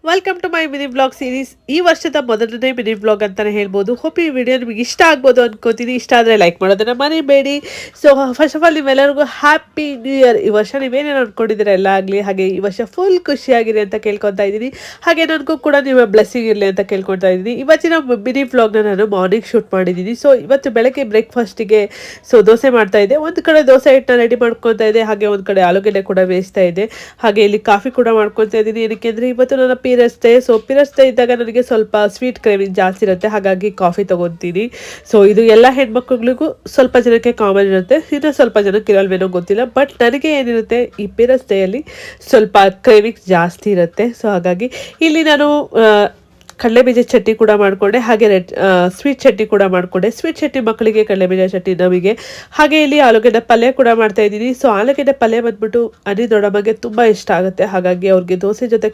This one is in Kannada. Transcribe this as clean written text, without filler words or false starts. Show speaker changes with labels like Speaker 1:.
Speaker 1: Welcome to my mini blog series. ಈ ವರ್ಷದ ಮೊದಲನೇ ಮಿನಿ ಬ್ಲಾಗ್ ಅಂತಲೇ ಹೇಳ್ಬೋದು. ಹೋಪ್ ಈ ವಿಡಿಯೋ ನಿಮಗೆ ಇಷ್ಟ ಆಗ್ಬೋದು ಅನ್ಕೋತೀನಿ. ಇಷ್ಟ ಆದರೆ ಲೈಕ್ ಮಾಡೋದನ್ನು ಮರಿಬೇಡಿ. ಸೊ ಫಸ್ಟ್ ಆಫ್ ಆಲ್ ನಿಮ್ಮೆಲ್ಲರಿಗೂ ಹ್ಯಾಪಿ ನ್ಯೂ ಇಯರ್. ಈ ವರ್ಷ ನೀವೇನೇನು ಅಂದ್ಕೊಂಡಿದ್ದೀರ ಎಲ್ಲ ಆಗಲಿ, ಹಾಗೆ ಈ ವರ್ಷ ಫುಲ್ ಖುಷಿಯಾಗಿರಿ ಅಂತ ಕೇಳ್ಕೊತಾ ಇದ್ದೀನಿ. ಹಾಗೆ ನನಗೂ ಕೂಡ ನಿಮ್ಮ ಬ್ಲೆಸ್ಸಿಂಗ್ ಇರಲಿ ಅಂತ ಕೇಳ್ಕೊತಾ ಇದ್ದೀನಿ. ಇವತ್ತಿನ ಮಿನಿ ಬ್ಲಾಗ್ನ ನಾನು ಮಾರ್ನಿಂಗ್ ಶೂಟ್ ಮಾಡಿದ್ದೀನಿ. ಸೊ ಇವತ್ತು ಬೆಳಗ್ಗೆ ಬ್ರೇಕ್ಫಾಸ್ಟಿಗೆ ದೋಸೆ ಮಾಡ್ತಾ ಇದ್ದೆ. ಒಂದು ಕಡೆ ದೋಸೆ ಹಿಟ್ಟನ್ನ ರೆಡಿ ಮಾಡ್ಕೊತಾ ಇದ್ದೆ, ಹಾಗೆ ಒಂದು ಕಡೆ ಆಲೂಗೆಡ್ಡೆ ಕೂಡ ಬೇಯಿಸ್ತಾ ಇದ್ದೆ. ಹಾಗೆ ಇಲ್ಲಿ ಕಾಫಿ ಕೂಡ ಮಾಡ್ಕೊತಾ ಇದ್ದೀನಿ. ಏನಕ್ಕೆ ಅಂದರೆ ಇವತ್ತು ನನ್ನ ಪೀರಸ್ತೆ. ಪೀರಸ್ತೆ ಇದ್ದಾಗ ನನಗೆ ಸ್ವಲ್ಪ ಸ್ವೀಟ್ ಕ್ರೇವಿಂಗ್ ಜಾಸ್ತಿ ಇರುತ್ತೆ, ಹಾಗಾಗಿ ಕಾಫಿ ತೊಗೊತೀನಿ. ಇದು ಎಲ್ಲ ಹೆಣ್ಮಕ್ಳಿಗೂ ಸ್ವಲ್ಪ ಜನಕ್ಕೆ ಕಾಮನ್ ಇರುತ್ತೆ, ಇನ್ನು ಸ್ವಲ್ಪ ಜನಕ್ಕೆ ಇರಲ್ವೇನೋ ಗೊತ್ತಿಲ್ಲ. ಬಟ್ ನನಗೆ ಏನಿರುತ್ತೆ, ಈ ಪೀರಸ್ತೆಯಲ್ಲಿ ಸ್ವಲ್ಪ ಕ್ರೇವಿಂಗ್ಸ್ ಜಾಸ್ತಿ ಇರುತ್ತೆ. ಹಾಗಾಗಿ ಇಲ್ಲಿ ನಾನು ಕಡಲೆಬೀಜ ಚಟ್ನಿ ಕೂಡ ಮಾಡಿಕೊಂಡೆ, ಹಾಗೆ ಸ್ವೀಟ್ ಚಟ್ನಿ ಕೂಡ ಮಾಡಿಕೊಂಡೆ. ಸ್ವೀಟ್ ಚಟ್ನಿ ಮಕ್ಕಳಿಗೆ, ಕಡಲೆಬೀಜ ಚಟ್ನಿ ನಮಗೆ. ಹಾಗೆ ಇಲ್ಲಿ ಆಲೂಗೆಡ್ಡೆ ಪಲ್ಯ ಕೂಡ ಮಾಡ್ತಾ ಇದ್ದೀನಿ. ಆಲೂಗೆಡ್ಡೆ ಪಲ್ಯ ಬಂದ್ಬಿಟ್ಟು ದೊಡ್ಡಮ್ಮಗೆ ತುಂಬ ಇಷ್ಟ ಆಗುತ್ತೆ, ಹಾಗಾಗಿ ಅವ್ರಿಗೆ ದೋಸೆ ಜೊತೆ